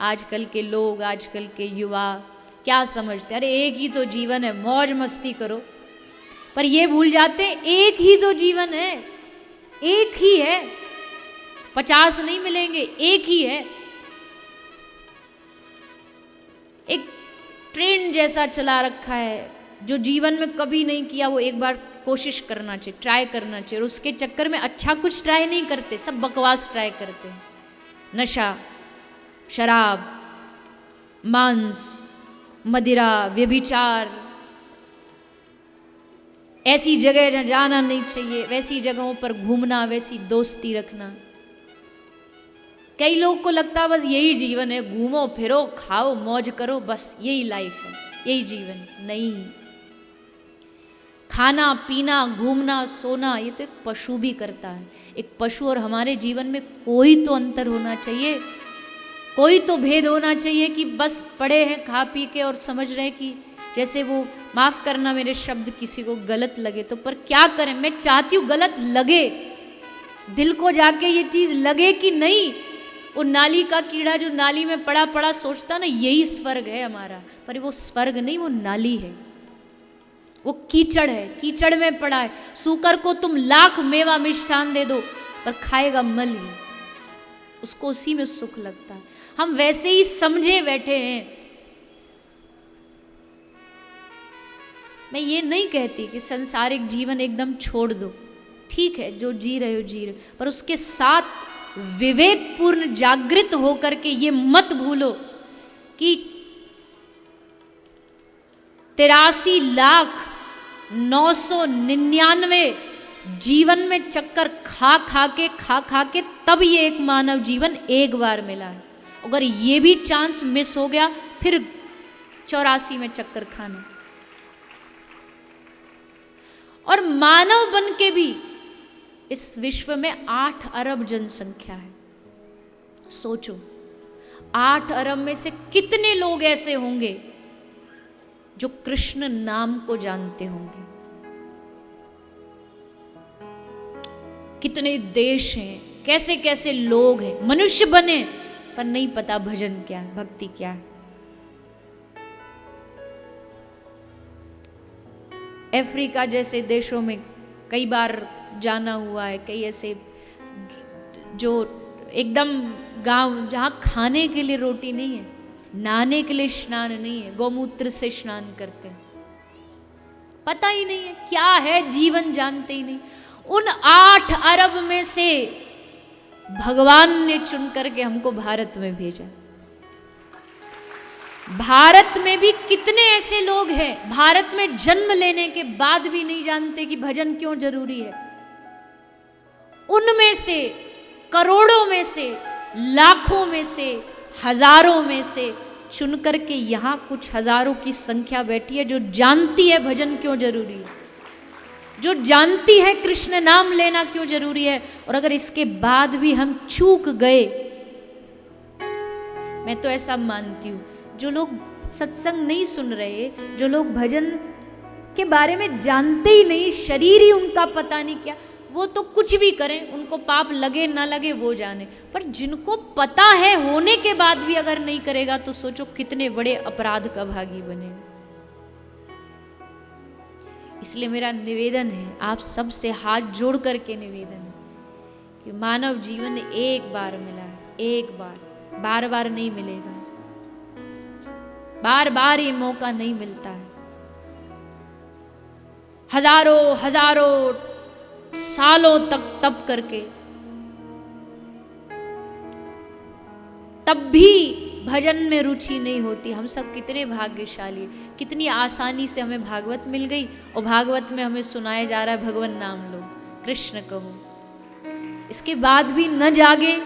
आजकल के लोग, आजकल के युवा क्या समझते, अरे एक ही तो जीवन है, मौज मस्ती करो। पर ये भूल जाते हैं एक ही तो जीवन है, एक ही है, 50 नहीं मिलेंगे, एक ही है। एक ट्रेंड जैसा चला रखा है, जो जीवन में कभी नहीं किया वो एक बार कोशिश करना चाहिए, ट्राई करना चाहिए। और उसके चक्कर में अच्छा कुछ ट्राई नहीं करते, सब बकवास ट्राई करते हैं। नशा, शराब, मांस, मदिरा, व्यभिचार, ऐसी जगह जहाँ जाना नहीं चाहिए, वैसी जगहों पर घूमना, वैसी दोस्ती रखना। कई लोग को लगता है बस यही जीवन है, घूमो फिरो खाओ मौज करो, बस यही लाइफ है, यही जीवन। नहीं, खाना पीना घूमना सोना ये तो एक पशु भी करता है। एक पशु और हमारे जीवन में कोई तो अंतर होना चाहिए, कोई तो भेद होना चाहिए कि बस पड़े हैं खा पी के और समझ रहे हैं कि जैसे वो, माफ करना मेरे शब्द किसी को गलत लगे तो, पर क्या करें, मैं चाहती हूँ गलत लगे, दिल को जाके ये चीज लगे कि नहीं। वो नाली का कीड़ा जो नाली में पड़ा पड़ा सोचता ना यही स्वर्ग है हमारा, पर वो स्वर्ग नहीं, वो नाली है, वो कीचड़ है, कीचड़ में पड़ा है। सूकर को तुम लाख मेवा मिष्ठान दे दो पर खाएगा मल ही, उसको उसी में सुख लगता है। हम वैसे ही समझे बैठे हैं। मैं ये नहीं कहती कि संसारिक जीवन एकदम छोड़ दो, ठीक है जो जी रहे हो जी रहे हो, पर उसके साथ विवेकपूर्ण जागृत होकर के ये मत भूलो कि 83,999 जीवन में चक्कर खा खा के तब ये एक मानव जीवन एक बार मिला है। अगर ये भी चांस मिस हो गया फिर 84 में चक्कर खाने। और मानव बन के भी इस विश्व में 8 अरब जनसंख्या है। सोचो 8 अरब में से कितने लोग ऐसे होंगे जो कृष्ण नाम को जानते होंगे। कितने देश हैं, कैसे कैसे लोग हैं, मनुष्य बने पर नहीं पता भजन क्या है, भक्ति क्या है। अफ्रीका जैसे देशों में कई बार जाना हुआ है, कई ऐसे जो एकदम गांव जहाँ खाने के लिए रोटी नहीं है, नहाने के लिए स्नान नहीं है, गौमूत्र से स्नान करते हैं, पता ही नहीं है क्या है जीवन, जानते ही नहीं। उन 8 अरब में से भगवान ने चुन करके हमको भारत में भेजा। भारत में भी कितने ऐसे लोग हैं भारत में जन्म लेने के बाद भी नहीं जानते कि भजन क्यों जरूरी है। उनमें से करोड़ों में से, लाखों में से, हजारों में से चुन करके यहाँ कुछ हजारों की संख्या बैठी है जो जानती है भजन क्यों जरूरी है, जो जानती है कृष्ण नाम लेना क्यों जरूरी है। और अगर इसके बाद भी हम चूक गए, मैं तो ऐसा मानती हूँ जो लोग सत्संग नहीं सुन रहे, जो लोग भजन के बारे में जानते ही नहीं, शरीर ही उनका पता नहीं क्या, वो तो कुछ भी करें, उनको पाप लगे ना लगे वो जाने। पर जिनको पता है होने के बाद भी अगर नहीं करेगा तो सोचो कितने बड़े अपराध का भागी बनेगा। इसलिए मेरा निवेदन है, आप सबसे हाथ जोड़ करके निवेदन है कि मानव जीवन एक बार मिला है, एक बार, बार बार नहीं मिलेगा, बार बार ये मौका नहीं मिलता है। हजारों हजारों सालों तक तप करके तब भी भजन में रुचि नहीं होती। हम सब कितने भाग्यशाली, कितनी आसानी से हमें भागवत मिल गई और भागवत में हमें सुनाया जा रहा है भगवान नाम लो, कृष्ण कहो। इसके बाद भी न जागे,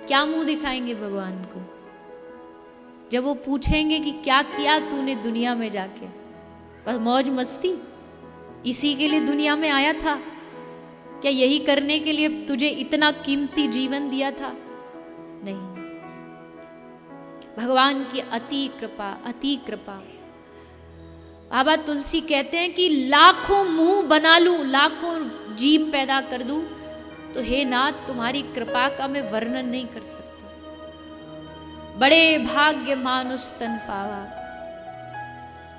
क्या मुंह दिखाएंगे भगवान को जब वो पूछेंगे कि क्या किया तूने दुनिया में जाके? बस मौज मस्ती, इसी के लिए दुनिया में आया था क्या? यही करने के लिए तुझे इतना कीमती जीवन दिया था? नहीं, भगवान की अति कृपा, अति कृपा। बाबा तुलसी कहते हैं कि लाखों मुंह बना लूं, लाखों जीव पैदा कर दूं, तो हे नाथ तुम्हारी कृपा का मैं वर्णन नहीं कर सकता। बड़े भाग्य मानुष तन पावा,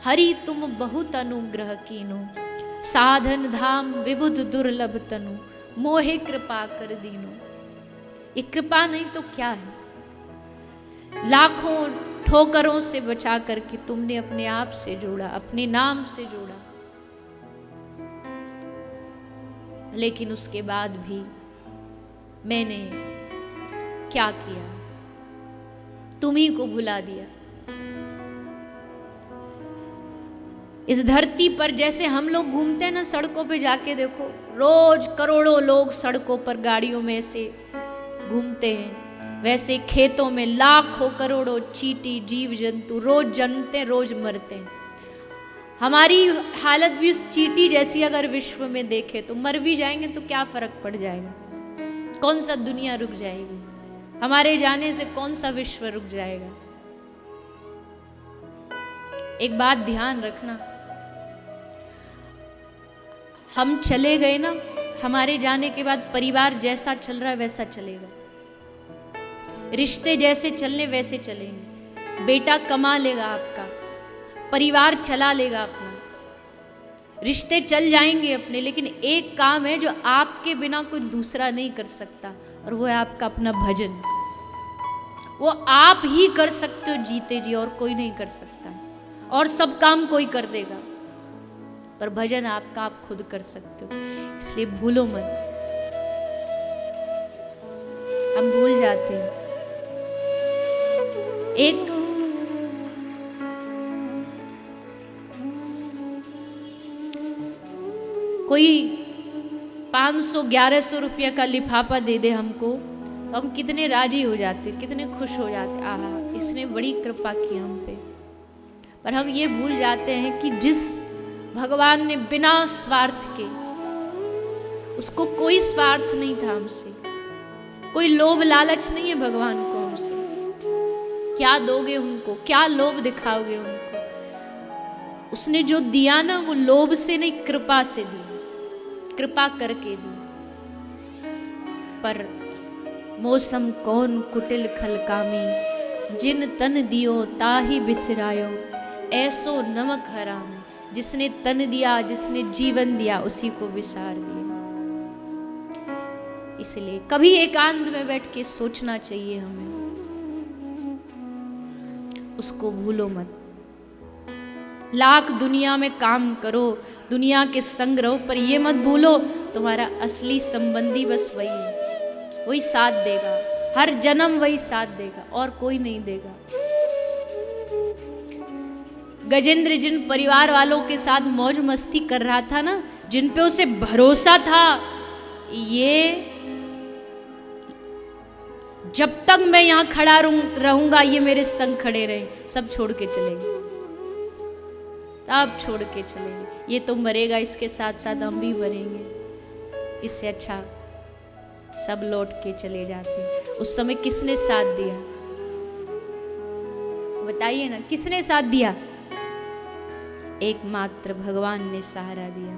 हरि तुम बहुत अनुग्रह कीनो, साधन धाम विबुध दुर्लभ तनु, मोहे कृपा कर दीनो। ये कृपा नहीं तो क्या है? लाखों ठोकरों से बचा करके तुमने अपने आप से जोड़ा, अपने नाम से जोड़ा, लेकिन उसके बाद भी मैंने क्या किया? तुम्ही को भुला दिया। इस धरती पर जैसे हम लोग घूमते हैं ना, सड़कों पे जाके देखो, रोज करोड़ों लोग सड़कों पर गाड़ियों में से घूमते हैं, वैसे खेतों में लाखों करोड़ों चींटी जीव जंतु रोज जन्मते हैं, रोज मरते हैं। हमारी हालत भी उस चींटी जैसी अगर विश्व में देखे तो मर भी जाएंगे तो क्या फर्क पड़ जाएगा? कौन सा दुनिया रुक जाएगी? हमारे जाने से कौन सा विश्व रुक जाएगा? एक बात ध्यान रखना, हम चले गए ना, हमारे जाने के बाद परिवार जैसा चल रहा है वैसा चलेगा, रिश्ते जैसे चलने वैसे चलेंगे। बेटा कमा लेगा आपका, परिवार चला लेगा अपना, रिश्ते चल जाएंगे अपने, लेकिन एक काम है जो आपके बिना कोई दूसरा नहीं कर सकता, और वो है आपका अपना भजन। वो आप ही कर सकते हो जीते जी, और कोई नहीं कर सकता, और सब काम कोई कर देगा, पर भजन आपका आप खुद कर सकते हो। इसलिए भूलो मत। हम भूल जाते हैं। एक कोई 500-1100 रुपया का लिफाफा दे दे हमको तो हम कितने राजी हो जाते, कितने खुश हो जाते, आहा इसने बड़ी कृपा की हम पे। पर हम ये भूल जाते हैं कि जिस भगवान ने बिना स्वार्थ के, उसको कोई स्वार्थ नहीं था हमसे, कोई लोभ लालच नहीं है भगवान को हमसे। क्या दोगे उनको, क्या लोभ दिखाओगे उनको? उसने जो दिया ना वो लोभ से नहीं, कृपा से दी, कृपा करके दी। पर मौसम कौन कुटिल खलकामी, जिन तन दियो ताही बिसरायो, ऐसो नमक हराम। जिसने तन दिया, जिसने जीवन दिया, उसी को विसार दिया। इसलिए कभी एकांत में बैठ के सोचना चाहिए हमें, उसको भूलो मत। लाख दुनिया में काम करो, दुनिया के संग रहो, पर ये मत भूलो तुम्हारा असली संबंधी बस वही है, वही साथ देगा, हर जन्म वही साथ देगा, और कोई नहीं देगा। गजेंद्र जिन परिवार वालों के साथ मौज मस्ती कर रहा था ना, जिन पे उसे भरोसा था, ये जब तक मैं यहां खड़ा रहूंगा ये मेरे संग खड़े रहे, सब छोड़ के चलेंगे, तब छोड़ के चलेंगे। ये तो मरेगा, इसके साथ साथ हम भी मरेंगे, इससे अच्छा सब लौट के चले जाते। उस समय किसने साथ दिया? बताइए ना, किसने साथ दिया? एकमात्र भगवान ने सहारा दिया,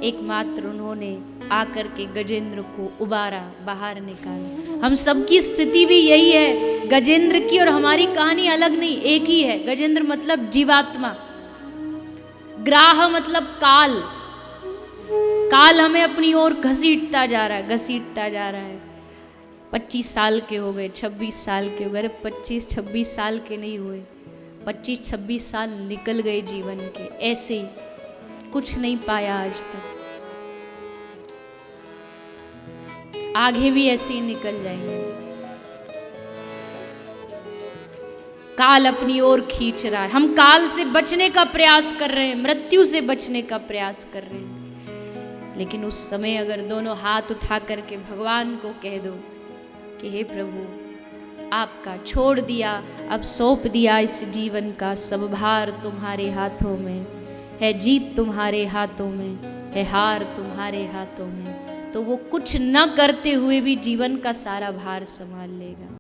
एकमात्र उन्होंने आकर के गजेंद्र को उबारा, बाहर निकाला। हम सबकी स्थिति भी यही है, गजेंद्र की और हमारी कहानी अलग नहीं, एक ही है। गजेंद्र मतलब जीवात्मा, ग्राह मतलब काल, काल हमें अपनी ओर घसीटता जा रहा है, घसीटता जा रहा है। 25 साल के हो गए, 26 साल के हो गए, 25-26 साल के नहीं हुए, 25-26 साल निकल गए जीवन के, ऐसे ही कुछ नहीं पाया आज तक, आगे भी ऐसे ही निकल जाएंगे। काल अपनी ओर खींच रहा है, हम काल से बचने का प्रयास कर रहे हैं, मृत्यु से बचने का प्रयास कर रहे हैं। लेकिन उस समय अगर दोनों हाथ उठा करके भगवान को कह दो कि हे प्रभु, आपका छोड़ दिया, अब सौंप दिया इस जीवन का सब भार तुम्हारे हाथों में है, जीत तुम्हारे हाथों में है, हार तुम्हारे हाथों में, तो वो कुछ न करते हुए भी जीवन का सारा भार संभाल लेगा।